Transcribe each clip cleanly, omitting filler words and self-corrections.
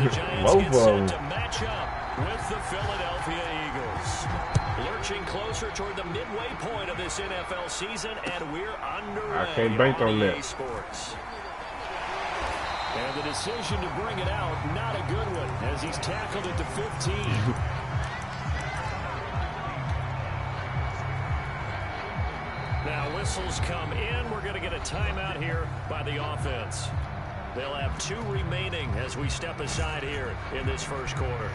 the Giants get set to match up with the Philadelphia Eagles. Lurching closer toward the midway point of this NFL season, and we're underway. I can't bank on that. Sports. And the decision to bring it out, not a good one, as he's tackled at the 15. Now whistles come in. We're going to get a timeout here by the offense. They'll have 2 remaining as we step aside here in this first quarter.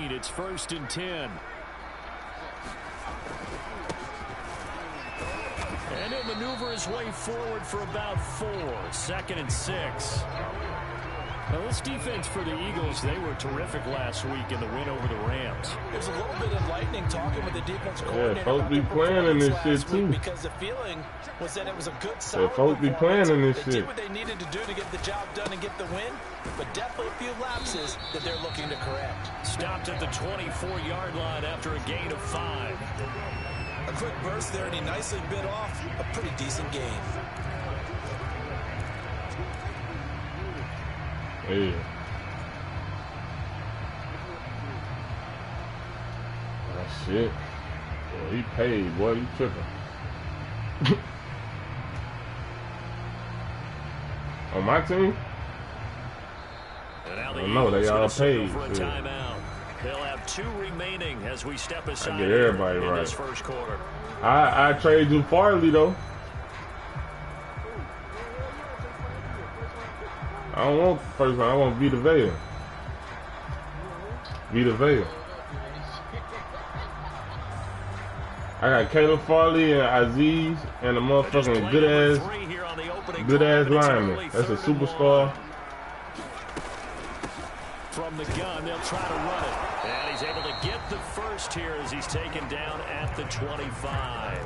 It's 1st and 10. And he'll maneuver his way forward for about 4. 2nd and 6. Now, this defense for the Eagles, they were terrific last week in the win over the Rams. There's a little bit of lightning talking with the defense coordinator. Yeah, folks be playing in this shit, too. Because the feeling was that it was a good, solid folks be playing in this shit. They did what they needed to do to get the job done and get the win, but definitely a few lapses that they're looking to correct. Stopped at the 24-yard line after a gain of 5. A quick burst there, and he nicely bit off a pretty decent gain. Hey. That shit. Yeah, he paid, boy. He tripping. On my team? No, they all paid. They'll have 2 remaining as we step aside. I get everybody in right. This first quarter. I trade you Farley though. I don't want the first one. I want Vita Vea. Vita Vea. I got Caleb Farley and Aziz and a motherfucking good ass lineman. That's a superstar. From the gun, they'll try to run it. And he's able to get the first here as he's taken down at the 25.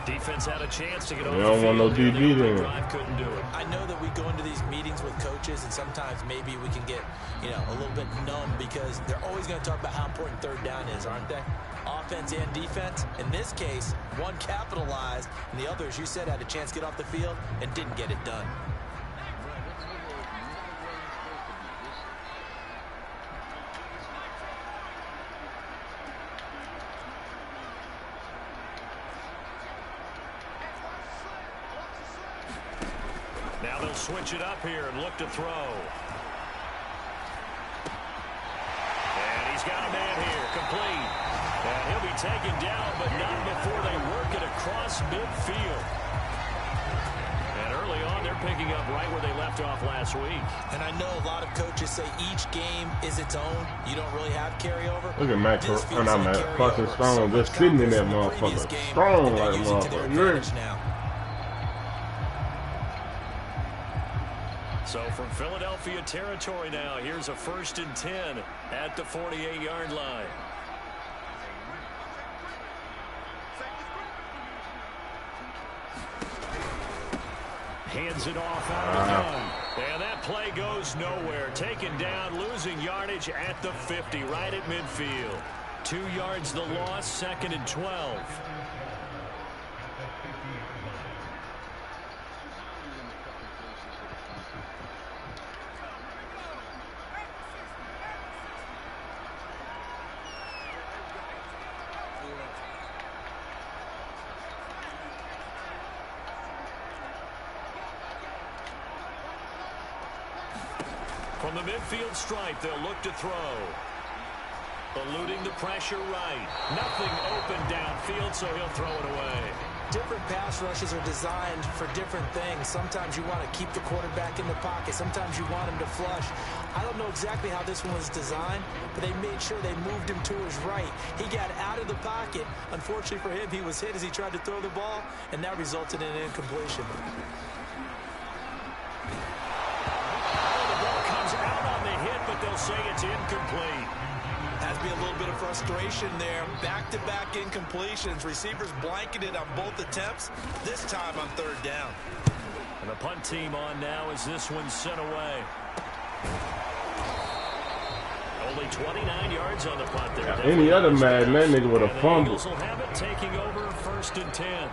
Defense had a chance to get over. You don't want no DB there. Couldn't do it. I know that we go into these meetings with coaches, and sometimes maybe we can get, a little bit numb because they're always going to talk about how important 3rd down is, aren't they? Offense and defense. In this case, one capitalized, and the other, as you said, had a chance to get off the field and didn't get it done. Now they'll switch it up here and look to throw. And he's got a man here, complete. And he'll be taken down, but not before they work it across midfield. And early on, they're picking up right where they left off last week. And I know a lot of coaches say each game is its own. You don't really have carryover. Look at Matt, Carson Strong just sitting in that motherfucker. Strong like a motherfucker. So from Philadelphia territory now, here's a 1st and 10 at the 48-yard line. Hands it off out of the gun. And that play goes nowhere. Taken down, losing yardage at the 50, right at midfield. 2 yards the loss, 2nd and 12. From the midfield stripe, they'll look to throw. Eluding the pressure right. Nothing open downfield, so he'll throw it away. Different pass rushes are designed for different things. Sometimes you want to keep the quarterback in the pocket. Sometimes you want him to flush. I don't know exactly how this one was designed, but they made sure they moved him to his right. He got out of the pocket. Unfortunately for him, he was hit as he tried to throw the ball, and that resulted in an incompletion. But they'll say it's incomplete. Has to be a little bit of frustration there. Back-to-back incompletions. Receivers blanketed on both attempts, this time on 3rd down. And the punt team on now as this one's sent away. Only 29 yards on the punt there. Any other Madden, that nigga with a fumble. Eagles will have it taking over 1st and 10.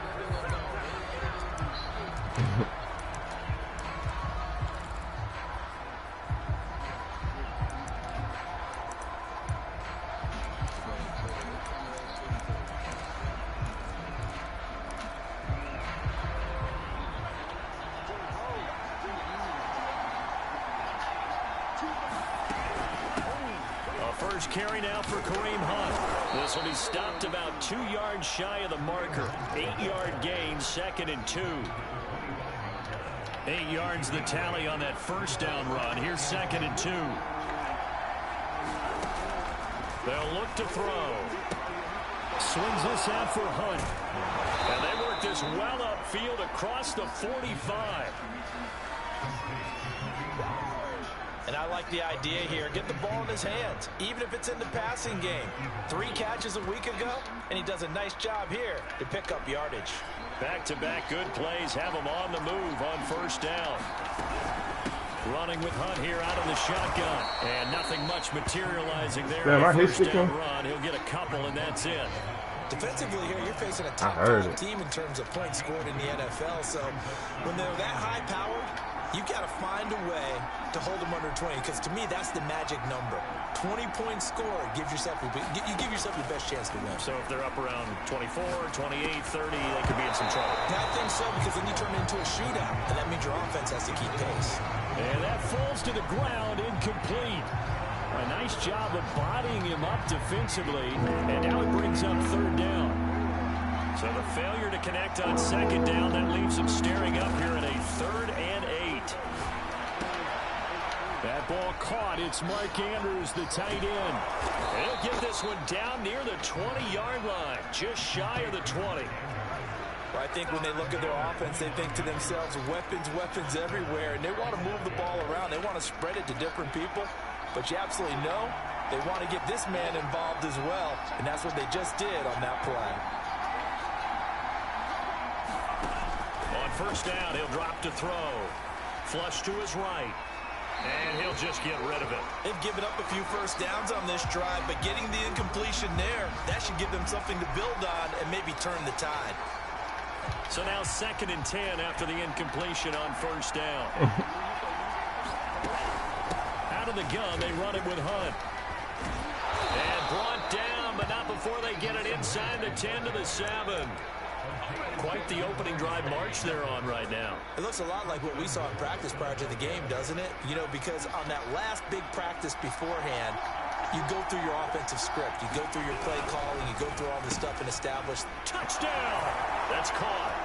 First carry now for Kareem Hunt. This will be stopped about 2 yards shy of the marker. 8-yard gain, 2nd and 2. 8 yards the tally on that first down run. Here's 2nd and 2. They'll look to throw. Swings this out for Hunt. And they work this well upfield across the 45. And I like the idea here. Get the ball in his hands, even if it's in the passing game. 3 catches a week ago, and he does a nice job here to pick up yardage. Back-to-back good plays have him on the move on first down. Running with Hunt here out of the shotgun. And nothing much materializing there. Damn, First down run. He'll get a couple, and that's it. Defensively here, you're facing a top-5 team in terms of points scored in the NFL. So when they're that high-powered, you got to find a way to hold them under 20, because to me, that's the magic number. 20-point score gives yourself you give yourself your best chance to win. So if they're up around 24, 28, 30, they could be in some trouble. I think so, because then you turn it into a shootout, and that means your offense has to keep pace. And that falls to the ground, incomplete. A nice job of bodying him up defensively, and now it brings up 3rd down. So the failure to connect on 2nd down, that leaves him staring up here at a 3rd and 8. That ball caught. It's Mark Andrews, the tight end. And he'll get this one down near the 20-yard line, just shy of the 20. Well, I think when they look at their offense, they think to themselves, weapons, weapons everywhere, and they want to move the ball around. They want to spread it to different people, but you absolutely know they want to get this man involved as well, and that's what they just did on that play. On first down, he'll drop to throw. Flush to his right. And he'll just get rid of it. They've given up a few first downs on this drive, but getting the incompletion there, that should give them something to build on and maybe turn the tide. So now 2nd and 10 after the incompletion on first down. Out of the gun, they run it with Hunt. And brought down, but not before they get it inside the 10 to the 7. Quite the opening drive march they're on right now. It looks a lot like what we saw in practice prior to the game, doesn't it? You know, because on that last big practice beforehand, you go through your offensive script. You go through your play calling. You go through all this stuff and establish. Touchdown! That's caught.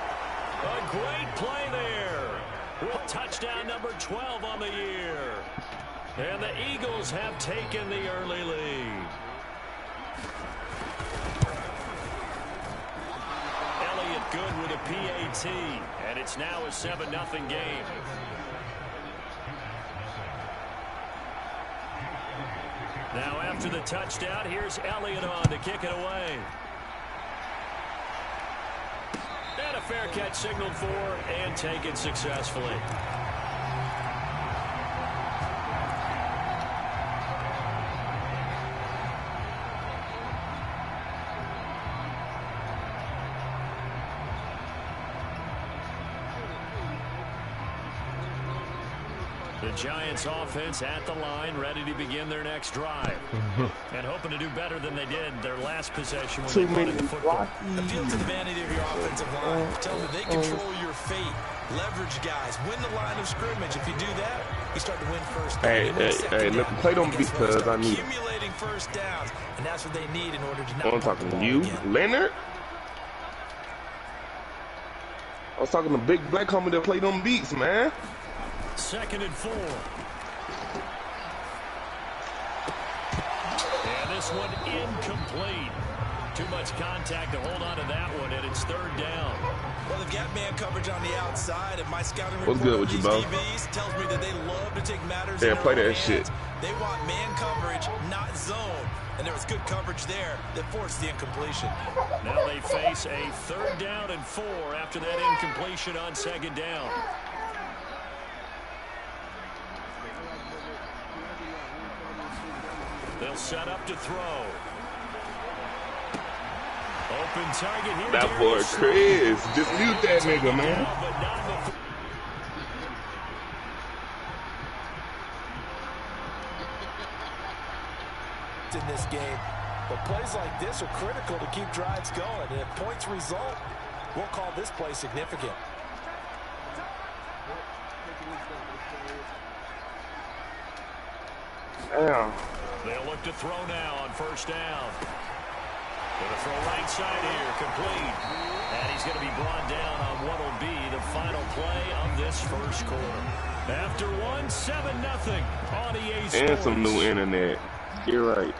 A great play there. With touchdown number 12 on the year. And the Eagles have taken the early lead. Good with a PAT, and it's now a 7-0 game. Now after the touchdown, here's Elliott on to kick it away. And a fair catch signaled for and taken successfully. The Giants offense at the line, ready to begin their next drive. And hoping to do better than they did their last possession when they punted the football. Appeal to the vanity of your offensive line. Tell them they control your fate. Leverage guys. Win the line of scrimmage. If you do that, you start to win first down. Hey, let the play don't beat because I need accumulating first downs, and that's what they need in order to not. I'm talking to you, Leonard. I was talking to Big Black homie that played on beats, man. 2nd and 4. And this one incomplete. Too much contact to hold on to that one, and it's 3rd down. Well, they've got man coverage on the outside, and my scouting report What's good with you, bro? DBs tells me that they love to take matters Yeah, in play their that hands. shit. They want man coverage, not zone. And there was good coverage there that forced the incompletion. Now they face a 3rd down and 4 after that incompletion on 2nd down. He'll set up to throw. Open target here. That boy Chris. Just mute that nigga, man. In this game, but plays like this are critical to keep drives going, and if points result, we'll call this play significant. Damn. They'll look to throw now on first down. Gonna throw right side here, complete. And he's going to be brought down on what will be the final play of this first quarter. After 1, 7-0 on EA Sports. And some new internet. You're right.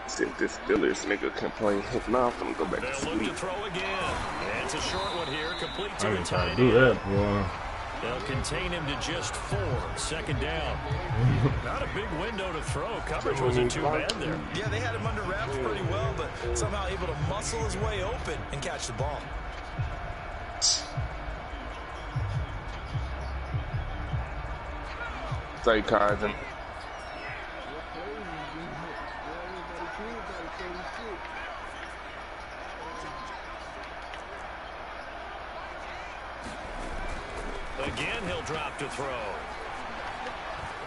See if this Steelers nigga can play. If not, I'm gonna go back to They'll sleep. look to throw again. And it's a short one here, complete to I the ain't trying tight to do end. that, boy. They'll contain him to just 4. Second down. Not a big window to throw. Coverage wasn't too bad there. Yeah, they had him under wraps pretty well, but somehow able to muscle his way open and catch the ball. Say, cousin. Again, he'll drop to throw.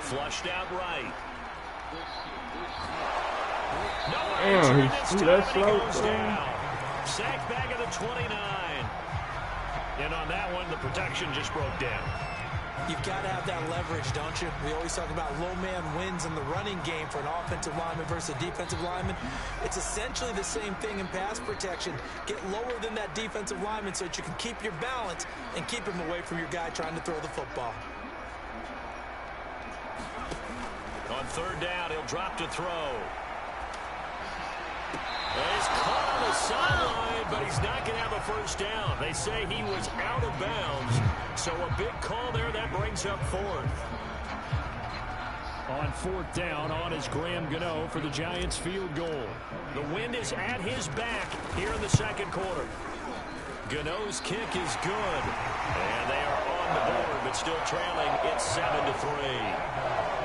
Flushed out right. No Damn, this he's time, that and he slow, goes bro. down. Sacked back at the 29. And on that one, the protection just broke down. You've got to have that leverage, don't you? We always talk about low man wins in the running game for an offensive lineman versus a defensive lineman. It's essentially the same thing in pass protection. Get lower than that defensive lineman so that you can keep your balance and keep him away from your guy trying to throw the football. On third down, he'll drop to throw. He's caught on the sideline, but he's not going to have a first down. They say he was out of bounds. So a big call there. That brings up 4th. On 4th down, on is Graham Gano for the Giants field goal. The wind is at his back here in the second quarter. Gano's kick is good. And they are on the board, but still trailing. It's 7-3.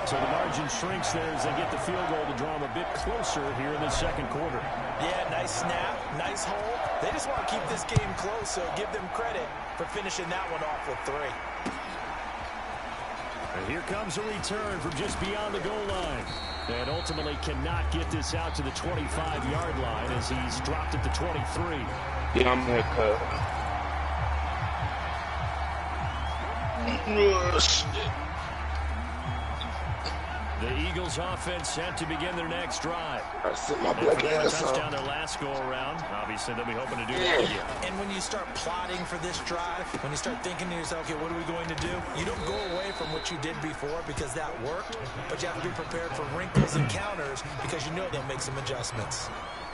So the margin shrinks there as they get the field goal to draw them a bit closer here in the second quarter. Yeah, nice snap, nice hold. They just want to keep this game close, so give them credit for finishing that one off with 3. And here comes a return from just beyond the goal line. And ultimately cannot get this out to the 25-yard line as he's dropped at the 23. Yeah, I'm here, cuz. The Eagles offense set to begin their next drive. I sit my And black for them to ass touchdown up. their last go-around, obviously they'll be hoping to do that again. And when you start plotting for this drive, when you start thinking to yourself, okay, what are we going to do? You don't go away from what you did before because that worked, but you have to be prepared for wrinkles and counters because you know they'll make some adjustments.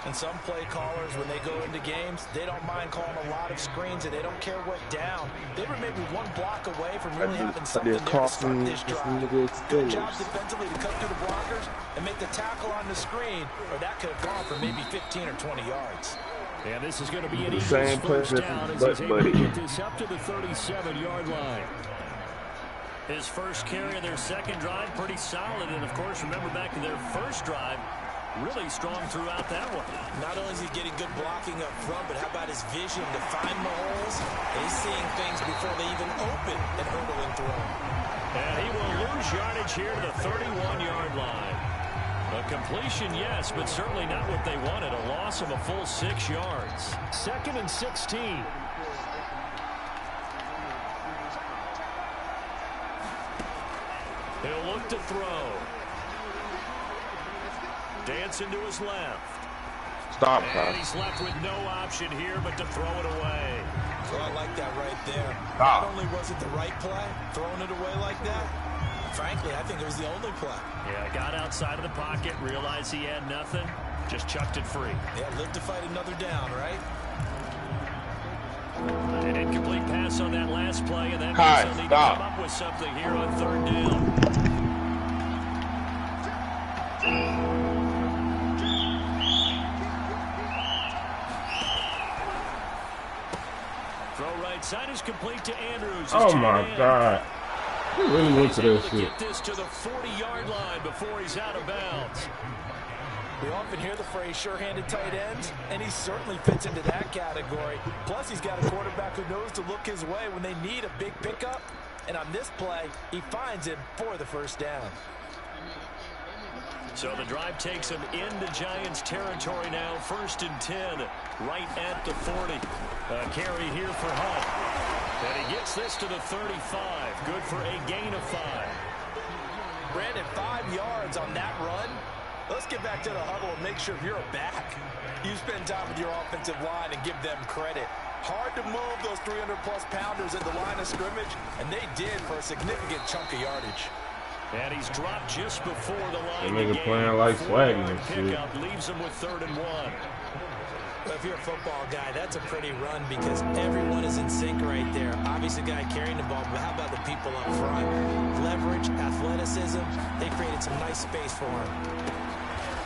And some play callers, when they go into games, they don't mind calling a lot of screens, and they don't care what down. They were maybe one block away from really having something there to start this drive. Good job defensively to cut through the blockers and make the tackle on the screen, or that could have gone for maybe 15 or 20 yards. And this is going to be an Eagles Same first place down as as he's able to buddy. get this up to the 37-yard line. His first carry of their second drive, pretty solid. And, of course, remember back to their first drive, really strong throughout that one. Not only is he getting good blocking up front, but how about his vision to find the holes? He's seeing things before they even open and hurdling through them. And he will lose yardage here to the 31-yard line. A completion, yes, but certainly not what they wanted. A loss of a full 6 yards. 2nd and 16. He'll look to throw. Dancing to his left. Stop, And he's left with no option here but to throw it away. So I like that right there. Stop. Not only was it the right play, throwing it away like that, frankly, I think it was the only play. Yeah, got outside of the pocket, realized he had nothing, just chucked it free. Yeah, live to fight another down, right? An incomplete pass on that last play, and that Hi, means they'll need stop. to come up with something here on third down. Throw right side is complete to Andrews. Oh my God. He really went to that He's able to shit. get this to the 40-yard line before he's out of bounds. We often hear the phrase sure-handed tight ends, and he certainly fits into that category. Plus, he's got a quarterback who knows to look his way when they need a big pickup. And on this play, he finds him for the first down. So the drive takes him into Giants territory now. 1st and 10, right at the 40. A carry here for Hunt. And he gets this to the 35. Good for a gain of 5. Brandon, 5 yards on that run. Let's get back to the huddle and make sure you're back. You spend time with your offensive line and give them credit. Hard to move those 300-plus pounders at the line of scrimmage, and they did for a significant chunk of yardage. And he's dropped just before the line. That nigga playing like swag and shit. Pickup leaves him with 3rd and 1. Well, if you're a football guy, that's a pretty run because everyone is in sync right there. Obviously, the guy carrying the ball, but how about the people up front? Leverage, athleticism, they created some nice space for him.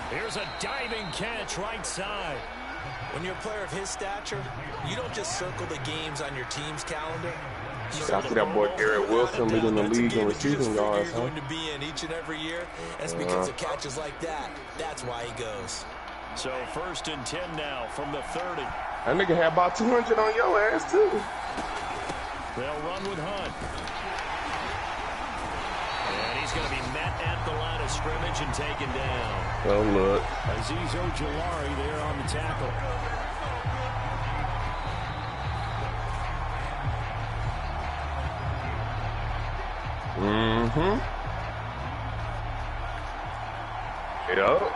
Here's a diving catch right side. When you're a player of his stature, you don't just circle the games on your team's calendar. Shout out to that boy Garrett Wilson leading the league in receiving yards. Going to be in each and every year, and it's because of catches like that. That's why he goes. So 1st and 10 now from the 30. That nigga had about 200 on your ass too. They'll run with Hunt. And he's going to be met at the line of scrimmage and taken down. Oh, look. Azeez Ojulari there on the tackle. Mm-hmm. Yep.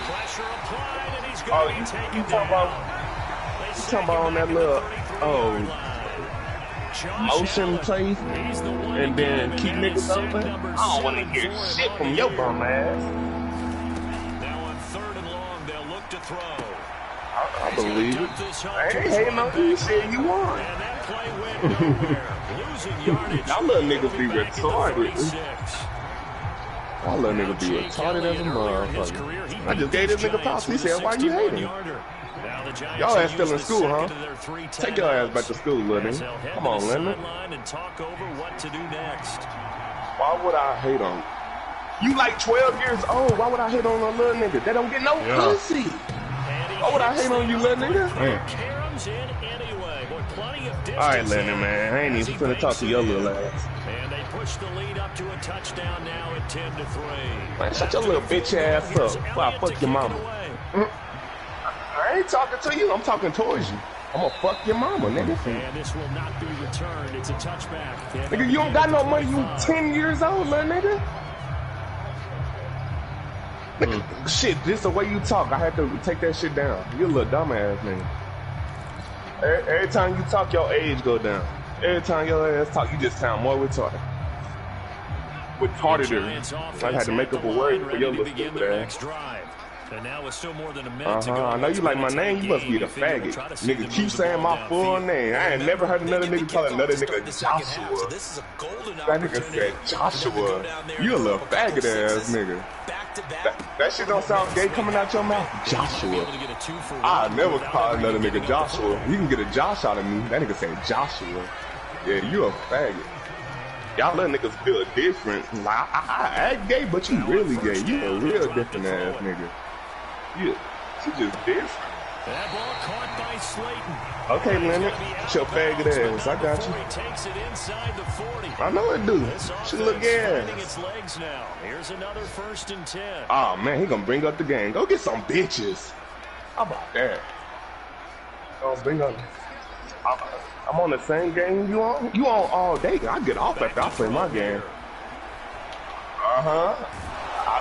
Pressure applied, and he's going to be taken you talking about on that little motion play and then keep niggas open? I don't want to hear shit from your bum ass. Now on 3rd and long, they'll look to throw. I believe it. I ain't hating on you. You said you won. And that play went nowhere. Losing yardage. Y'all little niggas be retarded. Y'all little niggas be retarded as a motherfucker. I just gave this nigga props. He said, why you hating? Y'all ass still in school, huh? Take your ass back to school, little nigga. Come on, Leonard. Why would I hate on you? You like 12 years old. Why would I hate on a little nigga? They don't get no pussy. Why would I hate on you, little nigga? Alright, Leonard, man. I ain't even finna talk to your little ass. And they push the lead up to a touchdown now at 10-3. Man, shut your little bitch ass up before I fuck your mama. I ain't talking to you. I'm talking towards you. I'm gonna fuck your mama, nigga. And this will not be returned. It's a touchback. Nigga, you don't got no money. You 10 years old, little nigga. Shit, this the way you talk. I had to take that shit down. You a little dumbass nigga. Every time you talk, your age go down. Every time your ass talk, you just sound more retarded. Retarded. I had to make up a word for your little stupid ass. And now with still more than a minute to go. I know you like my name. You must be the faggot. Nigga, keep saying my full name. I ain't never heard another nigga call another nigga Joshua. That nigga said Joshua. You a little faggot ass nigga. That shit don't sound gay coming out your mouth. Joshua. I never call another nigga Joshua. You can get a Josh out of me. That nigga said Joshua. Yeah, you a faggot. Y'all little niggas feel different. Like, I act gay, but you really gay. You a real different ass nigga. Yeah, she just different. That ball caught by Slayton. Okay, Leonard, it's your faggot ass. I got you. Takes it inside the 40. I know it do. She look ass. Its legs now. Here's another 1st and 10. Oh man, he gonna bring up the game. Go get some bitches. How about that? Oh, bring up. I'm on the same game you on. You on all day. I get off after I play my game.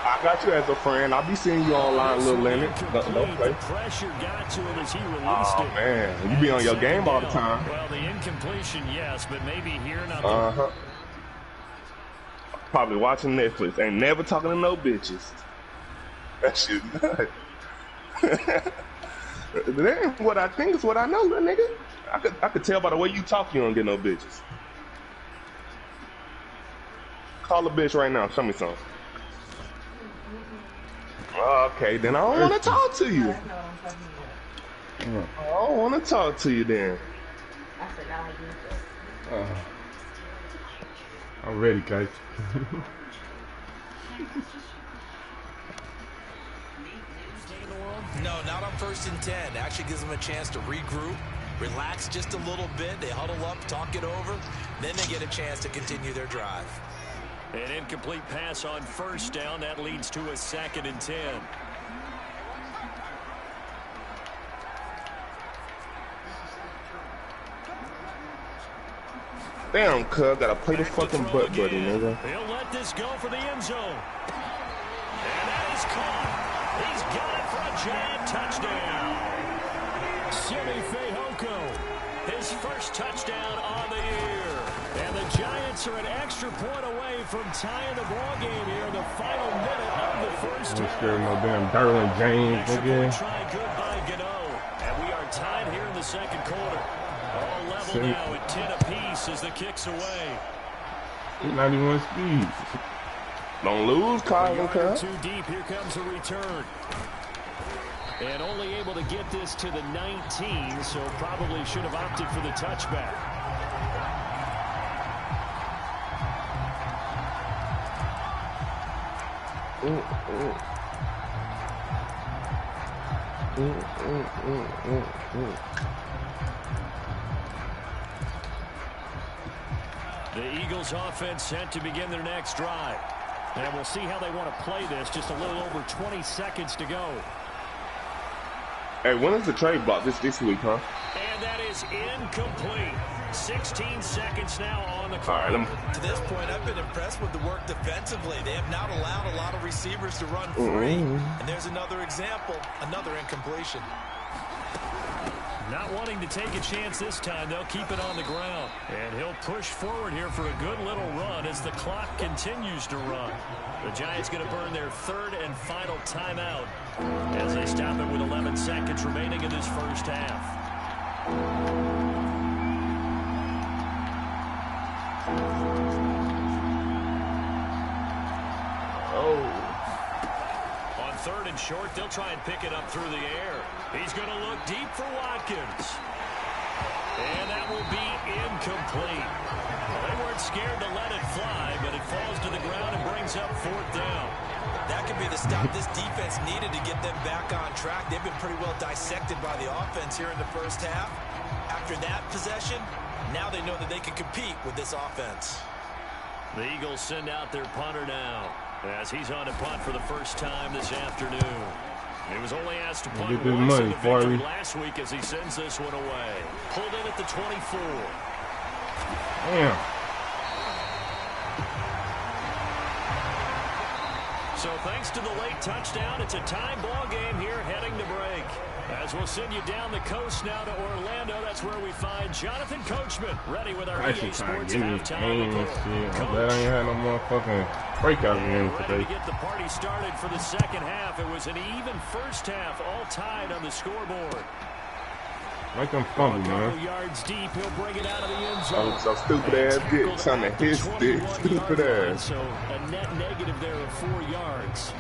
I got you as a friend. I'll be seeing you online, little Leonard. Don't play. Pressure got to him as he released it. Man, you be on your game all the time. Well, the incompletion, yes, but maybe here not. Probably watching Netflix. Ain't never talking to no bitches. That shit nuts. That ain't what I think. It's what I know, little nigga. I could tell by the way you talk you don't get no bitches. Call a bitch right now. Show me something. Okay, then I don't want to talk to you. I don't want to talk to you then. I'm ready, guys. No, not on 1st and 10. Actually gives them a chance to regroup, relax just a little bit. They huddle up, talk it over. Then they get a chance to continue their drive. An incomplete pass on 1st down. That leads to a 2nd and 10. Damn, cuz, gotta play the fucking butt buddy, nigga. He'll let this go for the end zone. And that is caught. He's got it for a giant touchdown. Simi Fehoko, his first touchdown on the year. And the Giants are an extra point away from tying the ball game here in the final minute of the first half. I'm scared of no damn Darwin James again. Try good by Gano. And we are tied here in the second quarter. All level now at 10 apiece as the kick's away. 91 speed. Don't lose, Colin, cuz. Too deep. Here comes a return. And only able to get this to the 19, so probably should have opted for the touchback. The Eagles offense set to begin their next drive. And we'll see how they want to play this. Just a little over 20 seconds to go. Hey, when is the trade block this week, huh? And that is incomplete. 16 seconds now on the clock. All right, to this point, I've been impressed with the work defensively. They have not allowed a lot of receivers to run free. And there's another example, another incompletion. Not wanting to take a chance this time, they'll keep it on the ground. And he'll push forward here for a good little run as the clock continues to run. The Giants going to burn their 3rd and final timeout as they stop it with 11 seconds remaining in this first half. On 3rd and short, they'll try and pick it up through the air. He's going to look deep for Watkins. And that will be incomplete. Well, they weren't scared to let it fly, but it falls to the ground and brings up 4th down. That could be the stop this defense needed to get them back on track. They've been pretty well dissected by the offense here in the first half. After that possession, now they know that they can compete with this offense. The Eagles send out their punter now as he's on to punt for the first time this afternoon. He was only asked to punt once in the victory last week as he sends this one away. Pulled in at the 24. Damn. So thanks to the late touchdown, it's a tie ball game here heading to break. As we'll send you down the coast now to Orlando, that's where we find Jonathan Coachman ready with our EA Sports halftime report. I'm glad I ain't had no motherfucking breakout game today. Ready to get the party started for the second half. It was an even first half, all tied on the scoreboard. Make them fumble, man. Yards deep, he'll bring it out of the end zone. So stupid ass dick trying to hit dick. Stupid ass. So a net negative there of 4 yards.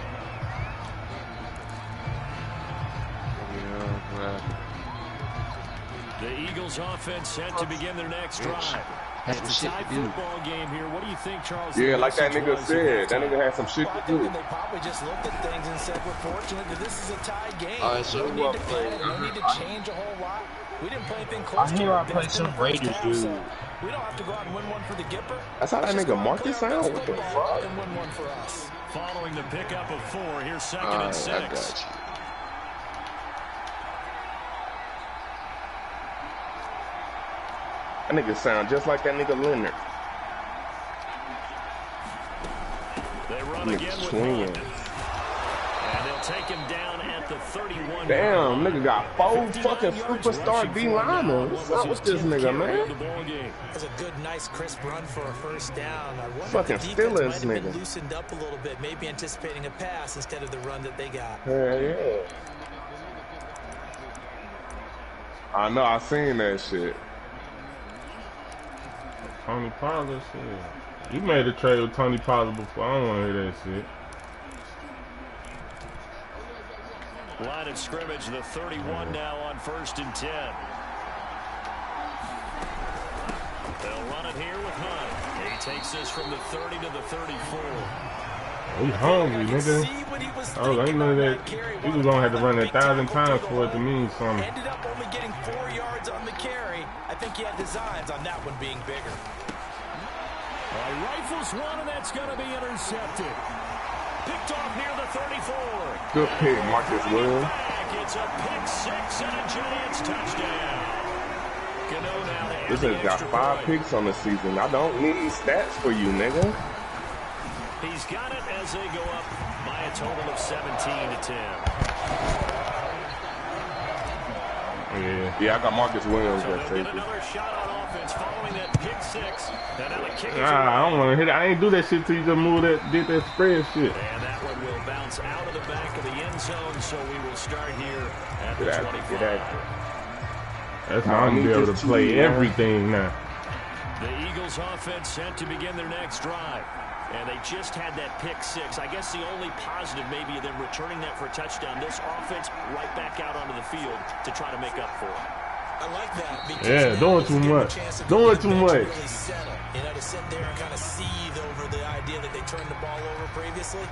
The Eagles offense set to begin their next drive. It's a tied football game here. What do you think, Charles? Yeah, like that nigga said, that nigga had some shit to do. They probably just looked at things and said, we're fortunate that this is a tied game. No need to plan it, no need to change a whole lot. We didn't play anything close. I hear I play some Raiders, dude. So we don't have to go out and win one for the Gipper. That's how that nigga Marcus sound. What the fuck? And win one for us. Following the pickup of 4, here's 2nd and 6. That nigga sound just like that nigga Leonard. They run again with Hunt. And they'll take him down at the 31. Damn, nigga got 4 fucking superstar D-liners. What's up with this nigga, man? That's a good, nice, crisp run for a first down. I wonder fucking if the defense Steelers, might have been nigga. loosened up a little bit, maybe anticipating a pass instead of the run that they got. Hell yeah. I know, I seen that shit. Tony Pollard shit. You made a trade with Tony Pollard before. I don't want to hear that shit. Line of scrimmage, the 31 now on 1st and 10. They'll run it here with Hunt. He takes this from the 30 to the 34. We hungry, nigga. Oh, ain't none of that. He was gonna have to run 1,000 times for it to mean something. Ended up only getting 4 yards on the carry. I think he had designs on that one being bigger. Rifles one, and that's going to be intercepted. Picked off near the 34. Good pick, Marcus Williams. It's a pick six and a Giants touchdown. This has got 5 picks on the season. I don't need stats for you, nigga. He's got it as they go up by a total of 17 to 10. Yeah, I got Marcus Williams at safety. Another shot on offense following that pick six. I don't want to hit it. I ain't do that shit till you just moved that, did that spread shit. And that one will bounce out of the back of the end zone, so we will start here at the 25. That's how I'm going to be able to play everything now. The Eagles offense set to begin their next drive. And they just had that pick six. I guess the only positive maybe of them returning that for a touchdown. This offense right back out onto the field to try to make up for it. I like that. Yeah, doing too much. Doing too much. Really settle. You know, to sit there and kind of seethe over the idea that they turned the ball over previously.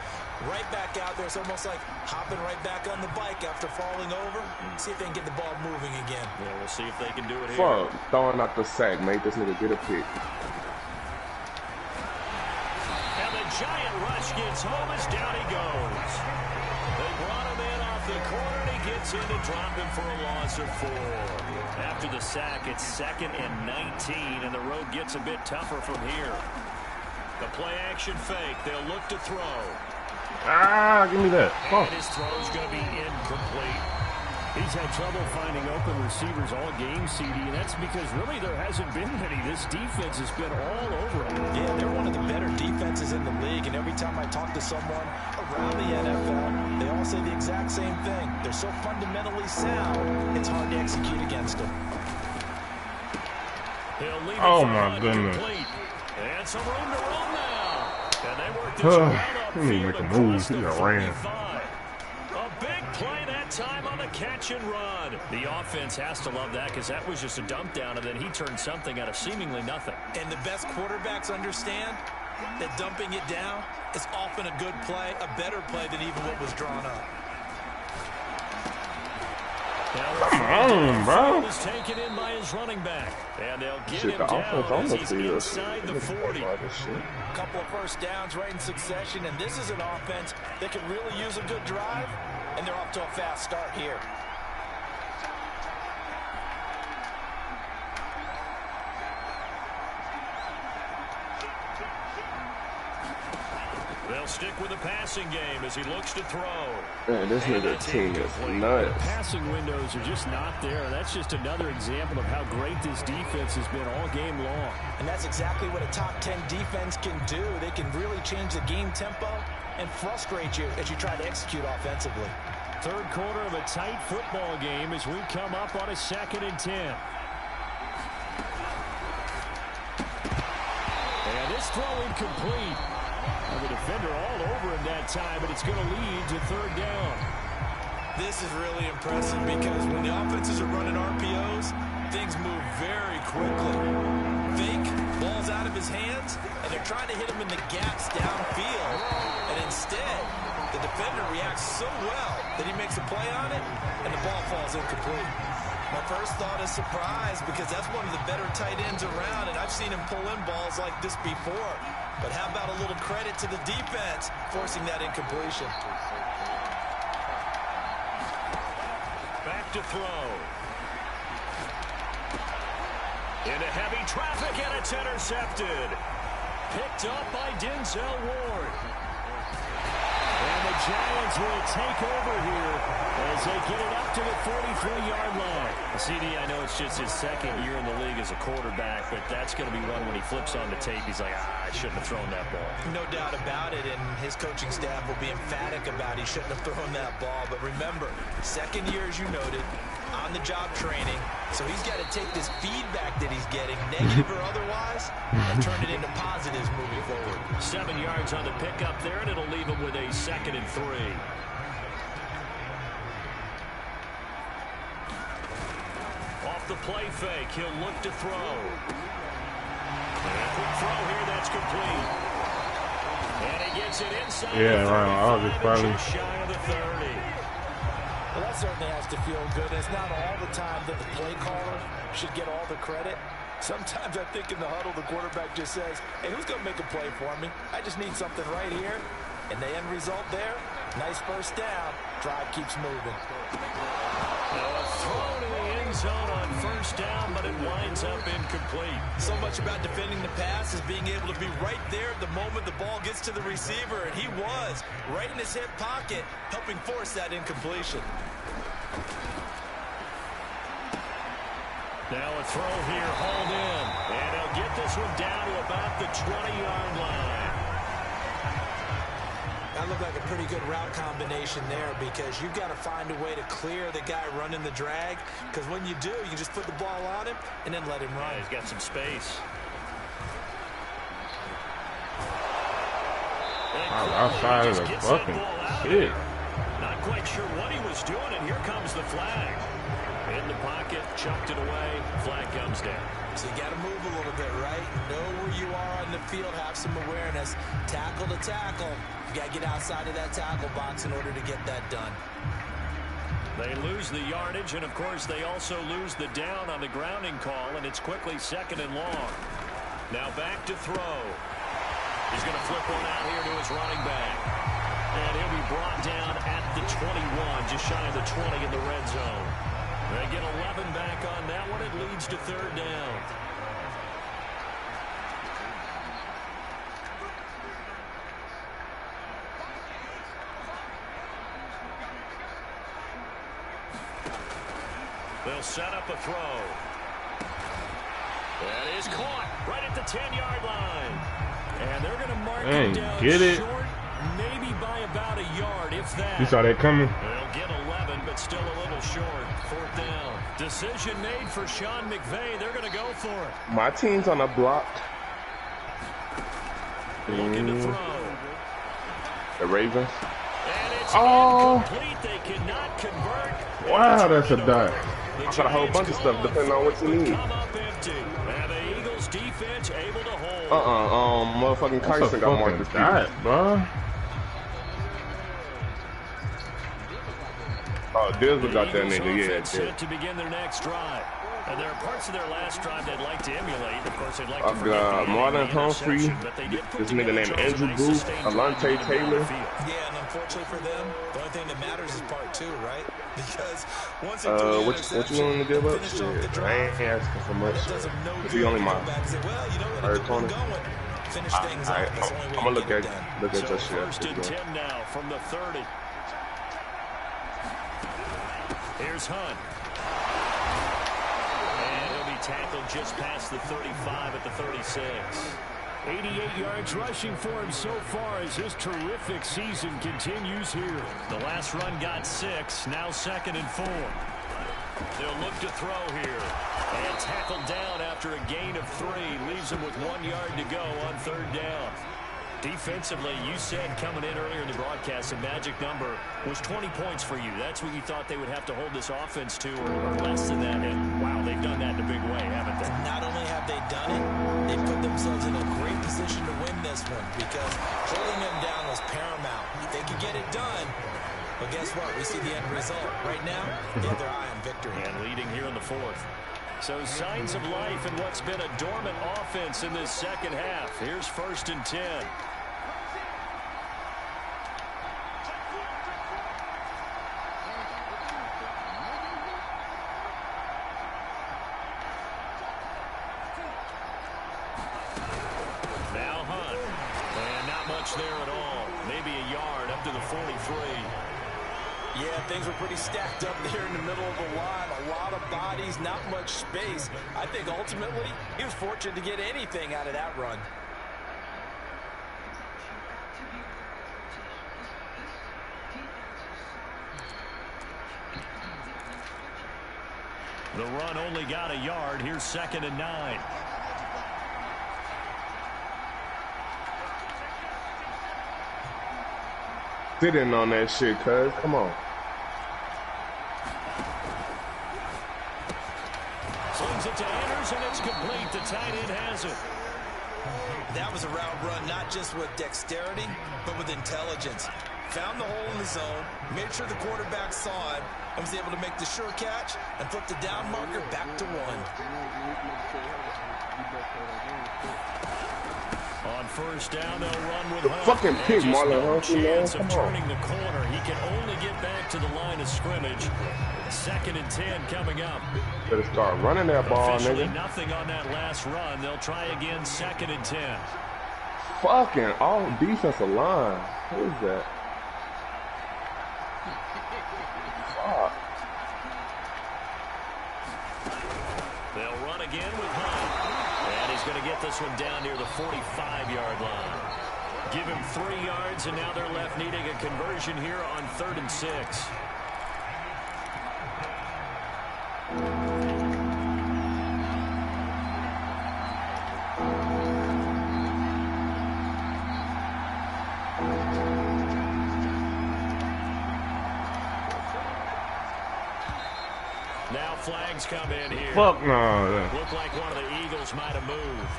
Right back out there. It's almost like hopping right back on the bike after falling over. See if they can get the ball moving again. Yeah, we'll see if they can do it here. Fuck, throwing out the sack, mate. This nigga get a pick. And the giant rush gets home as down he goes. They brought him in off the corner, and he gets in to drop him for a loss of 4. After the sack, it's 2nd and 19, and the road gets a bit tougher from here. The play-action fake. They'll look to throw. Give me that. And his throw's going to be incomplete. He's had trouble finding open receivers all game, CD, and that's because really there hasn't been many. This defense has been all over him. Yeah, they're one of the better defenses in the league, and every time I talk to someone around the NFL, they all say the exact same thing. They're so fundamentally sound, it's hard to execute against them. Oh, my goodness. And some room to run now. And they work this well up he need to make a move. He got ran. A big play that time on the catch and run. The offense has to love that because that was just a dump down, and then he turned something out of seemingly nothing. And the best quarterbacks understand that dumping it down is often a good play, a better play than even what was drawn up. Come on, bro. Was taken in by his running back, and they'll get him down as he's inside the 40. A couple of first downs right in succession, and this is an offense that can really use a good drive, and they're off to a fast start here. They'll stick with the passing game as he looks to throw. Man, this nigga team is nuts. The passing windows are just not there. That's just another example of how great this defense has been all game long. And that's exactly what a top 10 defense can do. They can really change the game tempo and frustrate you as you try to execute offensively. Third quarter of a tight football game as we come up on a 2nd and 10. And this throw incomplete. The defender all over him that time, but it's going to lead to 3rd down. This is really impressive because when the offenses are running RPOs, things move very quickly. Fake, ball's out of his hands, and they're trying to hit him in the gaps downfield. And instead, the defender reacts so well that he makes a play on it, and the ball falls incomplete. My first thought is surprise because that's one of the better tight ends around, and I've seen him pull in balls like this before. But how about a little credit to the defense forcing that incompletion? Back to throw. Into heavy traffic, and it's intercepted. Picked up by Denzel Ward. And the Giants will take over here as they get it up to the 43-yard line. CD, I know it's just his 2nd year in the league as a quarterback, but that's going to be one when he flips on the tape. He's like, I shouldn't have thrown that ball. No doubt about it, and his coaching staff will be emphatic about he shouldn't have thrown that ball. But remember, 2nd year, as you noted, on-the-job training. So he's got to take this feedback that he's getting, negative or otherwise, and turn it into positives moving forward. 7 yards on the pickup there, and it'll leave him with a 2nd and 3. Off the play fake, he'll look to throw. quick throw here, that's complete. And he gets it inside. Yeah, right. August probably. Just shy of the 30. Well, that certainly has to feel good. It's not all the time that the play caller should get all the credit. Sometimes I think in the huddle, the quarterback just says, hey, who's going to make a play for me? I just need something right here. And the end result there, nice first down. Drive keeps moving. Now a throw to the end zone on first down, but it winds up incomplete. So much about defending the pass is being able to be right there the moment the ball gets to the receiver. And he was right in his hip pocket, helping force that incompletion. Now a throw here, hauled in. And he'll get this one down to about the 20-yard line. That looked like a pretty good route combination there because you've got to find a way to clear the guy running the drag, because when you do, you just put the ball on him and then let him run. Yeah, he's got some space. Outside of the fucking shit. Not quite sure what he was doing, and here comes the flag. In the pocket, chucked it away, flag comes down. So you got to move a little bit, right? Know where you are on the field, have some awareness. Tackle to tackle. You got to get outside of that tackle box in order to get that done. They lose the yardage, and of course they also lose the down on the grounding call, and it's quickly 2nd and long. Now back to throw. He's going to flip one out here to his running back. And he'll be brought down at the 21, just shy of the 20 in the red zone. They get 11 back on that one. It leads to 3rd down. They'll set up a throw. That is caught right at the 10-yard line. And they're going to mark it down short, maybe by about a yard, if that. You saw that coming? They'll get 11, but still a little short. 4th down. Decision made for Sean McVay. They're going to go for it. My team's on a block. Looking to throw. The Ravens. And it's incomplete. They cannot convert. Wow, that's a dot. I got a whole bunch of stuff depending on what you need. Come up empty. And the Eagles defense able to hold. Motherfucking Kyson got marked this dot, bro. Oh, Dizzle got that nigga, yeah. Set to begin their next drive. And there are parts of their last drive they'd like to emulate. Of course, they'd like to forget Marlon Humphrey, this nigga named Andrew Booth, Alante Taylor. Yeah, and unfortunately for them, the only thing that matters is part 2, right? Because once what you willing to give up? Shit, I ain't asking for much. It's the only my third corner. I'm gonna look at your shit. 1st and 10 now from the 30. Here's Hunt. And he'll be tackled just past the 35 at the 36. 88 yards rushing for him so far as his terrific season continues here. The last run got 6, now 2nd and 4. They'll look to throw here. And tackled down after a gain of 3. Leaves him with 1 yard to go on 3rd down. Defensively, you said coming in earlier in the broadcast, the magic number was 20 points for you. That's what you thought they would have to hold this offense to, or less than that. And, wow, they've done that in a big way, haven't they? Not only have they done it, they put themselves in a great position to win this one because holding them down was paramount. If they could get it done, well, guess what? We see the end result. Right now, they have their eye on victory. And leading here in the 4th. So signs of life in what's been a dormant offense in this 2nd half. Here's 1st and 10. Now Hunt. And not much there at all. Maybe a yard up to the 43. Yeah, things were pretty stacked up there in the middle of the line. A lot of bodies, not much space. I think ultimately he was fortunate to get anything out of that run. The run only got a yard. Here's 2nd and 9. Sit in on that shit, cuz. Come on. Slings it to Anders, and it's complete. The tight end has it. That was a route run, not just with dexterity, but with intelligence. Found the hole in the zone, made sure the quarterback saw it, and was able to make the sure catch and flip the down marker back to 1. On first down, they'll run with Hunt. Fucking pig, Marlon No Humphrey, man. chance of Come turning on. the corner. He can only get back to the line of scrimmage. 2nd and 10 coming up. Better start running that ball, Officially nigga. nothing on that last run. They'll try again 2nd and 10. Fucking all defensive line. Who is that? Fuck. They'll run again with Hunt. And he's going to get this one down near the 45-yard line. Give him 3 yards, and now they're left needing a conversion here on 3rd and 6. Now flags come in here. Fuck no. Looked like one of the Eagles might have moved.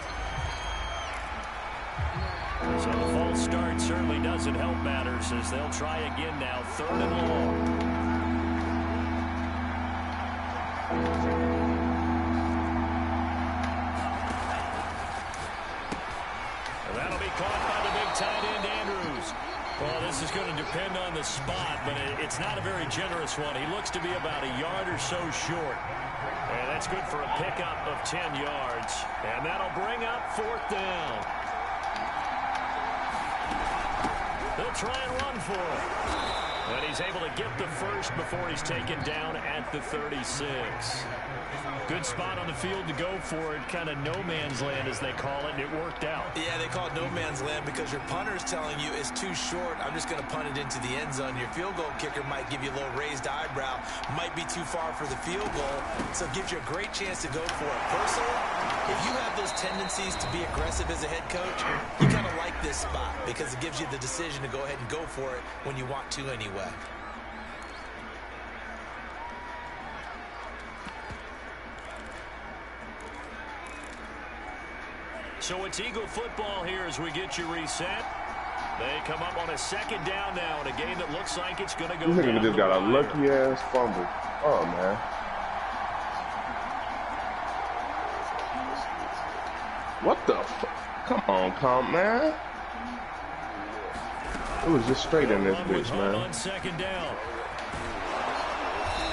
So the false start certainly doesn't help matters as they'll try again now. 3rd and long. And that'll be caught by the big tight end, Andrews. Well, this is going to depend on the spot, but it's not a very generous one. He looks to be about a yard or so short. And that's good for a pickup of 10 yards. And that'll bring up 4th down. They'll try and run for it. And he's able to get the first before he's taken down at the 36. Good spot on the field to go for it. Kind of no man's land, as they call it, and it worked out. Yeah, they call it no man's land because your punter's telling you it's too short. I'm just going to punt it into the end zone. Your field goal kicker might give you a little raised eyebrow. Might be too far for the field goal, so it gives you a great chance to go for it. Personally, if you have those tendencies to be aggressive as a head coach, you kind of like this spot because it gives you the decision to go ahead and go for it when you want to anyway. So it's Eagle football here as we get you reset. They come up on a 2nd down now in a game that looks like it's going to go This nigga down just the got a wire. lucky ass fumble. Oh man. What the fuck? Come on, comp, man. It was just straight in this Run with bitch, Hunt man. on 2nd down.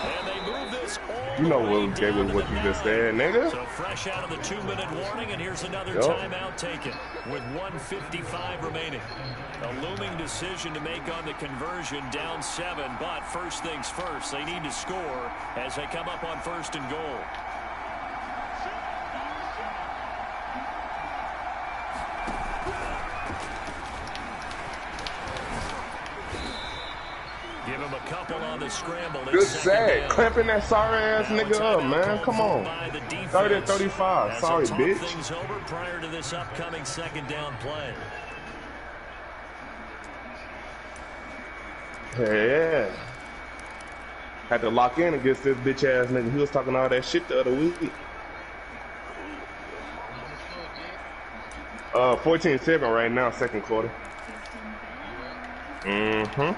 And they move this all You know the way what gave down us to what the you just 9. said, nigga. So fresh out of the 2-minute warning, and here's another Yep. timeout taken with 1:55 remaining. A looming decision to make on the conversion, down 7, but first things first, they need to score as they come up on 1st and goal. Give him a couple on the scramble. Good sack. Clamping that sorry ass nigga up, man. Come on. 30-35. Sorry, bitch. Things over prior to this upcoming 2nd down play. Yeah. Had to lock in against this bitch ass nigga. He was talking all that shit the other week. 14-7 right now, 2nd quarter. Mm-hmm.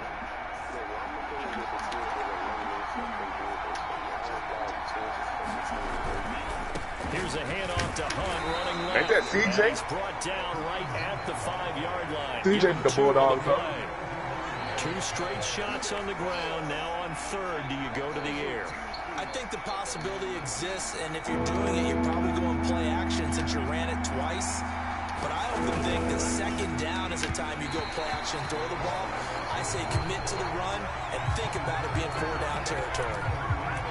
Here's a handoff to Hunt running left. Ain't that CJ? And he's brought down right at the 5-yard line. CJ Give him the 2 Bulldogs, on the play. 2 straight shots on the ground. Now on 3rd, do you go to the air? I think the possibility exists, and if you're doing it, you're probably going play action since you ran it twice. But I often think that 2nd down is the time you go play action, throw the ball. I say commit to the run and think about it being 4-down territory.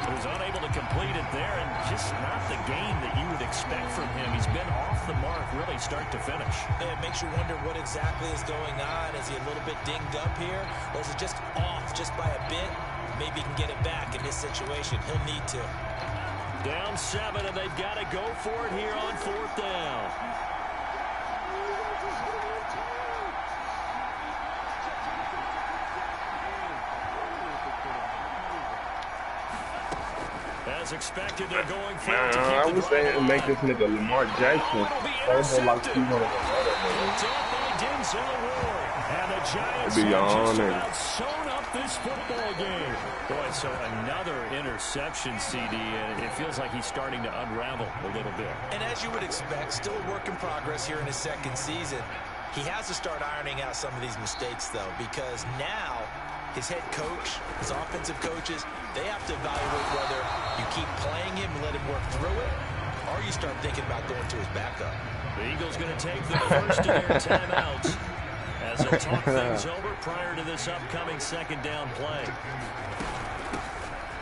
He was unable to complete it there, and just not the game that you would expect from him. He's been off the mark really start to finish. It makes you wonder what exactly is going on. Is he a little bit dinged up here, or is it just off just by a bit? Maybe he can get it back in this situation. He'll need to. Down 7, and they've got to go for it here on 4th down. As expected, they're going for it to I keep was the saying to drive make alive. this nigga Lamar Jackson. Almost like 200. Picked off by Denzel Ward. And the Giants Be have on just it. about sewn up this football game. Boy, so another interception, CD, and it feels like he's starting to unravel a little bit. And as you would expect, still a work in progress here in his second season. He has to start ironing out some of these mistakes, though, because now his head coach, his offensive coaches, they have to evaluate whether you keep playing him and let him work through it, or you start thinking about going to his backup. The Eagles going to take the first of their timeouts as they'll talk things over prior to this upcoming second down play.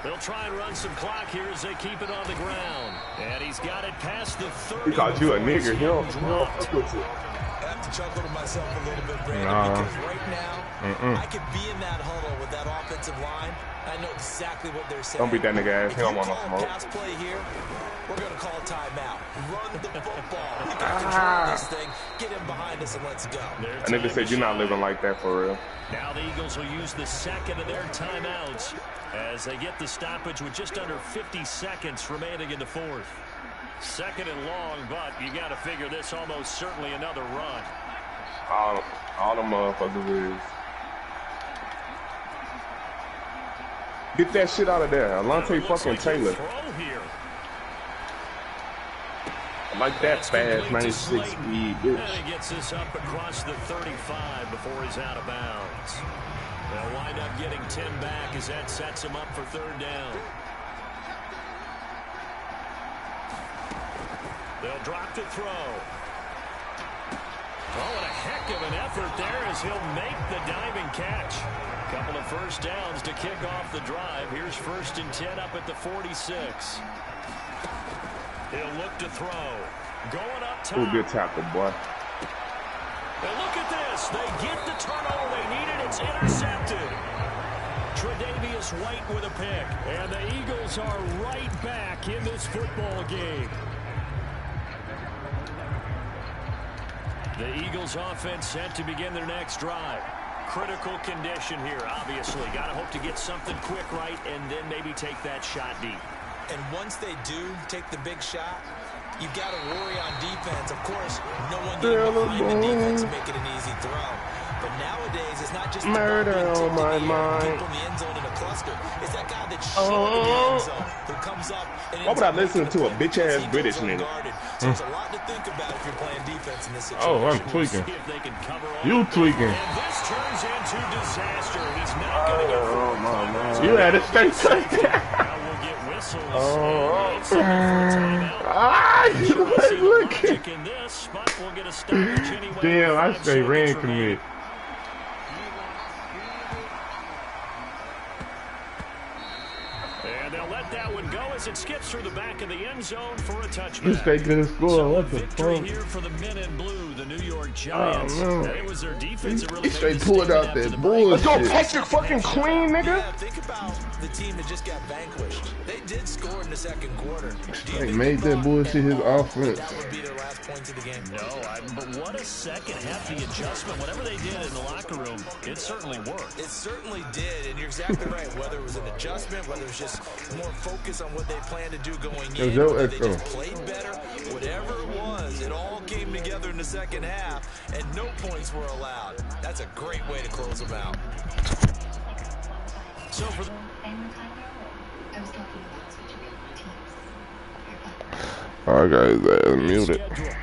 They'll try and run some clock here as they keep it on the ground. And he's got it past the 30. He called you a nigger. He don't I have to chuckle to myself a little bit, Brandon, because right now, I could be in that huddle with that offensive line. I know exactly what they're saying. Don't beat that nigga ass. He don't want no smoke. Pass play here, we're going to call a timeout. Run the football. We got control of this thing. Get him behind us and let's go. That nigga said you're not living like that for real. Now the Eagles will use the second of their timeouts as they get the stoppage with just under 50 seconds remaining in the fourth. Second and long, but you got to figure this almost certainly another run. All the motherfuckers is. Get that shit out of there. Alontae fucking Taylor. I like that fast 96 speed, bitch. And he gets this up across the 35 before he's out of bounds. They'll wind up getting 10 back as that sets him up for third down. They'll drop to throw. Oh, and a heck of an effort there as he'll make the diving catch. Couple of first downs to kick off the drive. Here's first and 10 up at the 46. He'll look to throw. Going up top. Ooh, good tackle, boy. And look at this. They get the turnover they needed. It's intercepted. Tre'Davious White with a pick. And the Eagles are right back in this football game. The Eagles offense set to begin their next drive. Critical condition here, obviously. Got to hope to get something quick right and then maybe take that shot deep. And once they do take the big shot, you've got to worry on defense. Of course, no one getting behind the defense to make it an easy throw. But nowadays, it's not just the murder on my mind. People in the end zone in a cluster. It's that guy that's short in the end zone who comes up and why would I listen to a bitch-ass British nigga? So there's a lot to think about if you're playing defense in this situation. Oh, I'm tweaking. See if they can cover all You tweaking. and this turns into disaster. He's not going to go for it. My man. You had a straight touchdown. Now we'll get whistles. You like looking. In this, but we'll get a stoppage anyway. Damn, I 5 straight ran seconds remaining. commit. And they'll let that one go as it skips through the back of the end zone for a touchback. You straight could score. So What the victory fuck? here for the men in blue, the New York Giants. Oh, no. And it was their defense that really He straight made the pulled statement out after that the break. bullshit. Let's go, Patrick fucking Queen, nigga. Yeah, think about the team that just got vanquished. They did score in the second quarter. They made that bullshit his offense. That would be their last points of the game. No, but what a second half, the adjustment. Whatever they did in the locker room, it certainly worked. It certainly did, and you're exactly right. Whether it was an adjustment, whether it was just more focus on what they planned to do going in, no whether they echo. just played better, whatever it was, it all came together in the second half, and no points were allowed. That's a great way to close them out. So for the Alright guys, muted. schedule.